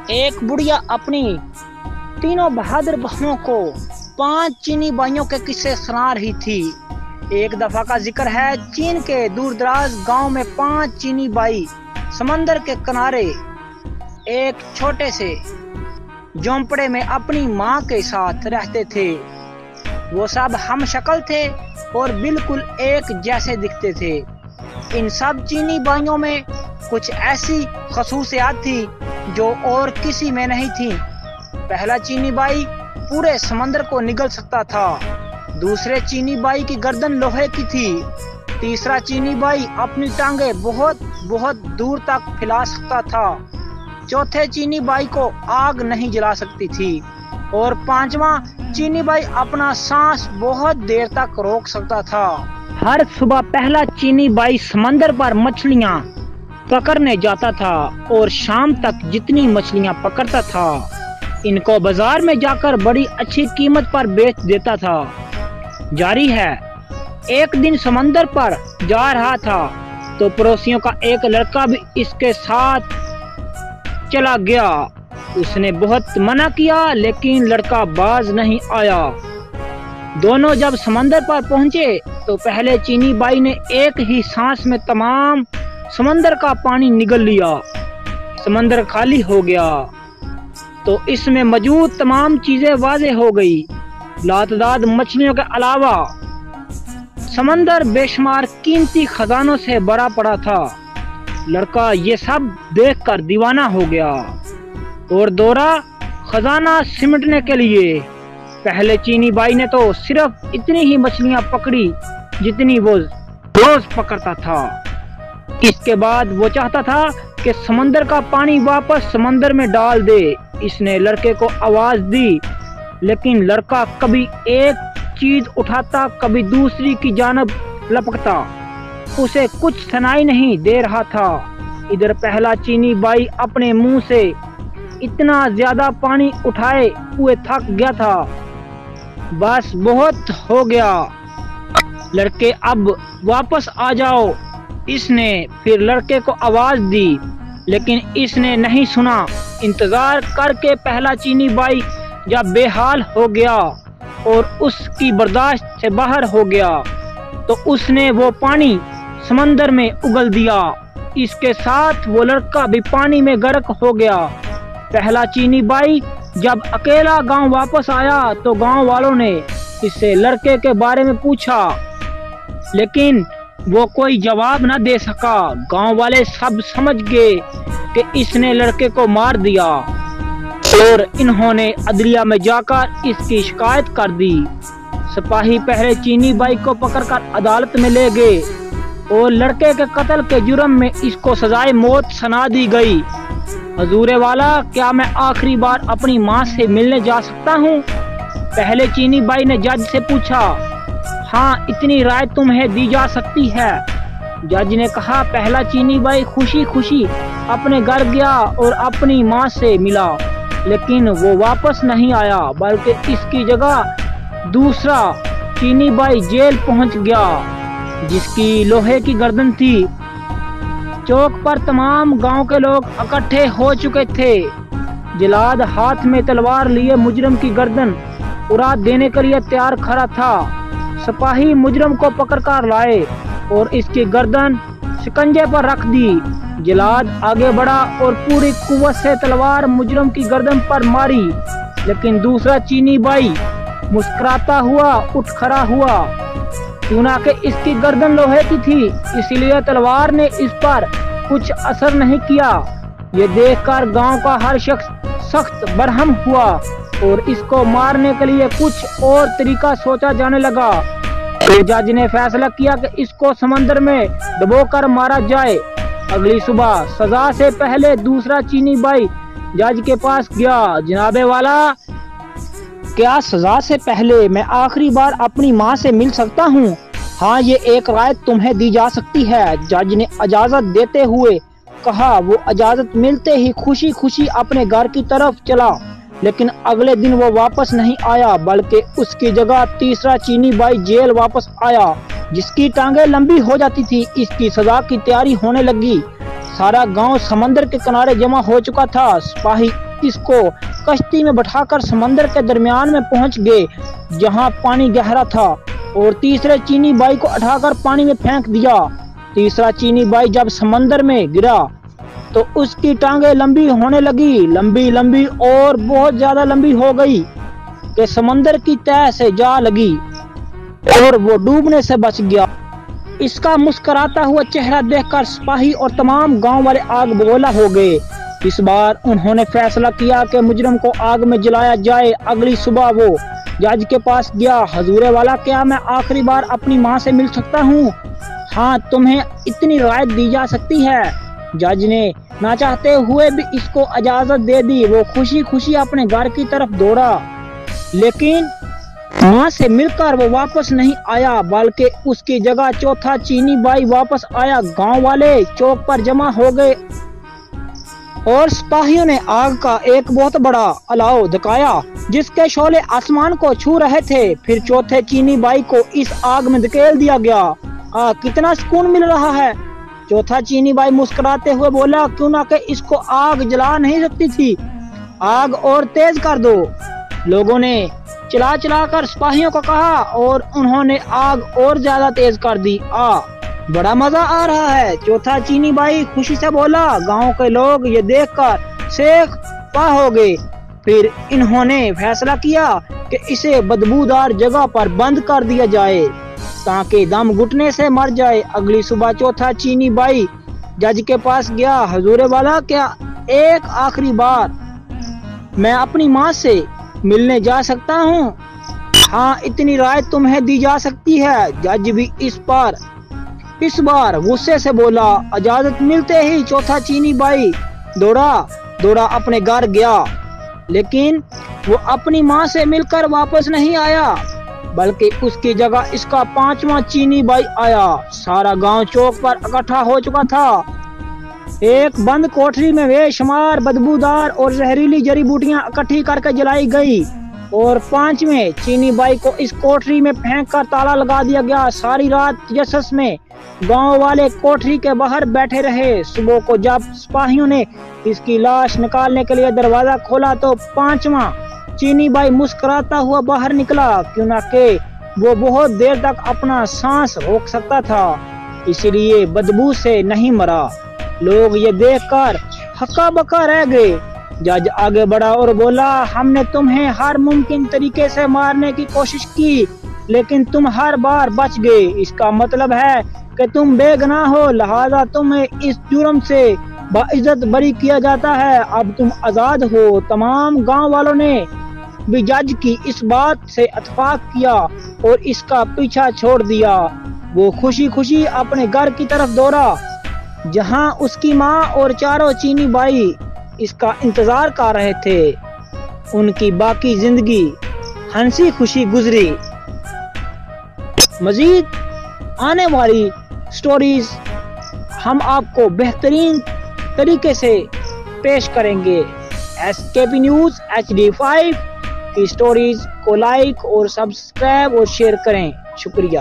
ایک بڑھیا اپنی تینوں بہادر بہنوں کو 5 چینی بھائیوں کے قصے سنا رہی تھی۔ ایک دفعہ کا ذکر ہے، چین کے دور دراز گاؤں میں 5 چینی بھائی سمندر کے کنارے ایک چھوٹے سے جھونپڑے میں اپنی ماں کے ساتھ رہتے تھے۔ وہ سب ہم شکل تھے اور بالکل ایک جیسے دکھتے تھے۔ ان سب چینی بھائیوں میں کچھ ایسی خصوصیات تھی جو اور کسی میں نہیں تھی۔ پہلا چینی بھائی پورے سمندر کو نگل سکتا تھا، دوسرے چینی بھائی کی گردن لوہے کی تھی، تیسرا چینی بھائی اپنی ٹانگیں بہت دور تک پھیلا سکتا تھا، چوتھے چینی بھائی کو آگ نہیں جلا سکتی تھی، اور 5واں چینی بھائی اپنا سانس بہت دیر تک روک سکتا تھا۔ ہر صبح پہلا چینی بھائی سمندر پر مچھلیاں پکڑنے جاتا تھا اور شام تک جتنی مچھلیاں پکڑتا تھا ان کو بازار میں جا کر بڑی اچھی قیمت پر بیچ دیتا تھا۔ جاری ہے، ایک دن سمندر پر جا رہا تھا تو پڑوسیوں کا ایک لڑکا بھی اس کے ساتھ چلا گیا۔ اس نے بہت منع کیا لیکن لڑکا باز نہیں آیا۔ دونوں جب سمندر پر پہنچے تو پہلے چینی بھائی نے ایک ہی سانس میں تمام سمندر کا پانی نگل لیا۔ سمندر خالی ہو گیا تو اس میں موجود تمام چیزیں واضح ہو گئی۔ لاتعداد مچھلیوں کے علاوہ سمندر بے شمار قیمتی خزانوں سے بھرا پڑا تھا۔ لڑکا یہ سب دیکھ کر دیوانہ ہو گیا اور دوڑا خزانہ سمیٹنے کے لیے۔ پہلے چینی بھائی نے تو صرف اتنی ہی مچھلیاں پکڑی جتنی وہ روز پکڑتا تھا۔ اس کے بعد وہ چاہتا تھا کہ سمندر کا پانی واپس سمندر میں ڈال دے۔ اس نے لڑکے کو آواز دی لیکن لڑکا کبھی ایک چیز اٹھاتا کبھی دوسری کی جانب لپکتا، اسے کچھ سنائی نہیں دے رہا تھا۔ ادھر پہلا چینی بھائی اپنے منہ سے اتنا زیادہ پانی اٹھائے ہوئے تھک گیا تھا، بس بہت ہو گیا، لڑکے اب واپس آ جاؤ۔ اس نے پھر لڑکے کو آواز دی لیکن اس نے نہیں سنا۔ انتظار کر کے پہلا چینی بھائی جب بے حال ہو گیا اور اس کی برداشت سے باہر ہو گیا تو اس نے وہ پانی سمندر میں اگل دیا۔ اس کے ساتھ وہ لڑکا بھی پانی میں غرق ہو گیا۔ پہلا چینی بھائی جب اکیلا گاؤں واپس آیا تو گاؤں والوں نے اس سے لڑکے کے بارے میں پوچھا لیکن وہ کوئی جواب نہ دے سکا۔ گاؤں والے سب سمجھ گئے کہ اس نے لڑکے کو مار دیا اور انہوں نے عدلیہ میں جا کر اس کی شکایت کر دی۔ سپاہی پہلے چینی بھائی کو پکڑ کر عدالت میں لے گئے اور لڑکے کے قتل کے جرم میں اس کو سزائے موت سنا دی گئی۔ حضور والا، کیا میں آخری بار اپنی ماں سے ملنے جا سکتا ہوں؟ پہلے چینی بھائی نے جج سے پوچھا۔ ہاں، اتنی رائے تمہیں دی جا سکتی ہے، جج نے کہا۔ پہلا چینی بھائی خوشی خوشی اپنے گھر گیا اور اپنی ماں سے ملا لیکن وہ واپس نہیں آیا بلکہ اس کی جگہ دوسرا چینی بھائی جیل پہنچ گیا جس کی لوہے کی گردن تھی۔ چوک پر تمام گاؤں کے لوگ اکٹھے ہو چکے تھے۔ جلاد ہاتھ میں تلوار لیے مجرم کی گردن اڑا دینے کے لیے تیار کھڑا تھا۔ سپاہی مجرم کو پکڑ کر لائے اور اس کی گردن شکنجے پر رکھ دی۔ جلاد آگے بڑھا اور پوری قوت سے تلوار مجرم کی گردن پر ماری لیکن دوسرا چینی بھائی مسکراتا ہوا اٹھ کھڑا ہوا۔ چونکہ اس کی گردن لوہے کی تھی اسی لیے تلوار نے اس پر کچھ اثر نہیں کیا۔ یہ دیکھ کر گاؤں کا ہر شخص سخت برہم ہوا اور اس کو مارنے کے لیے کچھ اور طریقہ سوچا جانے لگا۔ تو جج نے فیصلہ کیا کہ اس کو سمندر میں ڈبو کر مارا جائے۔ اگلی صبح سزا سے پہلے دوسرا چینی بھائی جج کے پاس گیا۔ جناب والا، کیا سزا سے پہلے میں آخری بار اپنی ماں سے مل سکتا ہوں؟ ہاں، یہ ایک رائے تمہیں دی جا سکتی ہے، جج نے اجازت دیتے ہوئے کہا۔ وہ اجازت ملتے ہی خوشی خوشی اپنے گھر کی طرف چلا لیکن اگلے دن وہ واپس نہیں آیا بلکہ اس کی جگہ تیسرا چینی بھائی جیل واپس آیا جس کی ٹانگیں لمبی ہو جاتی تھی۔ اس کی سزا کی تیاری ہونے لگی۔ سارا گاؤں سمندر کے کنارے جمع ہو چکا تھا۔ سپاہی اس کو کشتی میں بٹھاکر سمندر کے درمیان میں پہنچ گئے جہاں پانی گہرا تھا، اور تیسرے چینی بائی کو اٹھا کر پانی میں پھینک دیا۔ تیسرا چینی بائی جب سمندر میں گرا تو اس کی ٹانگیں لمبی ہونے لگی، لمبی اور بہت زیادہ لمبی ہو گئی کہ سمندر کی تہہ سے جا لگی اور وہ ڈوبنے سے بچ گیا۔ اس کا مسکراتا ہوا چہرہ دیکھ کر سپاہی اور تمام گاؤں والے آگ بگولا ہو گئے۔ اس بار انہوں نے فیصلہ کیا کہ مجرم کو آگ میں جلایا جائے۔ اگلی صبح وہ جج کے پاس گیا۔ حضور والا، کیا میں آخری بار اپنی ماں سے مل سکتا ہوں؟ ہاں، تمہیں اتنی رعایت دی جا سکتی ہے۔ جج نے نہ چاہتے ہوئے بھی اس کو اجازت دے دی۔ وہ خوشی خوشی اپنے گھر کی طرف دوڑا، لیکن ماں سے مل کر وہ واپس نہیں آیا، بلکہ اس کی جگہ چوتھا چینی بائی واپس آیا۔ گاؤں والے چوک پر جمع ہو گئے اور سپاہیوں نے آگ کا ایک بہت بڑا الاؤ دھکایا جس کے شعلے آسمان کو چھو رہے تھے۔ پھر چوتھے چینی بائی کو اس آگ میں دھکیل دیا گیا۔ کتنا سکون مل رہا ہے! چوتھا چینی بائی مسکراتے ہوئے بولا، کیوں نہ کہ اس کو آگ جلا نہیں سکتی تھی؟ آگ اور تیز کر دو۔ لوگوں نے چلا کر سپاہیوں کو کہا اور انہوں نے آگ اور زیادہ تیز کر دی۔ بڑا مزہ آ رہا ہے، چوتھا چینی بائی خوشی سے بولا۔ گاؤں کے لوگ یہ دیکھ کر سیخ پا ہو گئے۔ پھر انہوں نے فیصلہ کیا کہ اسے بدبودار جگہ پر بند کر دیا جائے تاکہ دم گھٹنے سے مر جائے۔ اگلی صبح چوتھا چینی بائی جج کے پاس گیا۔ حضور والا، کیا ایک آخری بار میں اپنی ماں سے ملنے جا سکتا ہوں؟ ہاں، اتنی رعایت تمہیں دی جا سکتی ہے۔ جج بھی اس بار غصے سے بولا۔ اجازت ملتے ہی چوتھا چینی بائی دوڑا اپنے گھر گیا، لیکن وہ اپنی ماں سے مل کر واپس نہیں آیا، بلکہ اس کی جگہ اس کا پانچواں چینی بائی آیا۔ سارا گاؤں چوک پر اکٹھا ہو چکا تھا۔ ایک بند کوٹری میں بے شمار بدبودار اور زہریلی جڑی بوٹیاں اکٹھی کر کے جلائی گئی اور پانچویں چینی بائی کو اس کوٹری میں پھینک کر تالا لگا دیا گیا۔ ساری رات تجسس میں گاؤں والے کوٹری کے باہر بیٹھے رہے۔ صبح کو جب سپاہیوں نے اس کی لاش نکالنے کے لیے دروازہ کھولا تو پانچواں چینی بائی مسکراتا ہوا باہر نکلا، کیوں نہ کہ وہ بہت دیر تک اپنا سانس روک سکتا تھا، اس لیے بدبو سے نہیں مرا۔ لوگ یہ دیکھ کر ہکا بکا رہ گئے۔ جج آگے بڑھا اور بولا، ہم نے تمہیں ہر ممکن طریقے سے مارنے کی کوشش کی، لیکن تم ہر بار بچ گئے۔ اس کا مطلب ہے کہ تم بے گناہ ہو، لہذا تمہیں اس جرم سے باعزت بری کیا جاتا ہے۔ اب تم آزاد ہو۔ تمام گاؤں والوں نے بھی جج کی اس بات سے اتفاق کیا اور اس کا پیچھا چھوڑ دیا۔ وہ خوشی خوشی اپنے گھر کی طرف دوڑا جہاں اس کی ماں اور چاروں چینی بائی اس کا انتظار کر رہے تھے۔ ان کی باقی زندگی ہنسی خوشی گزری۔ مزید آنے والی سٹوریز ہم آپ کو بہترین طریقے سے پیش کریں گے۔ SKP نیوز HD5 کی سٹوریز کو لائک اور سبسکرائب اور شیئر کریں۔ شکریہ۔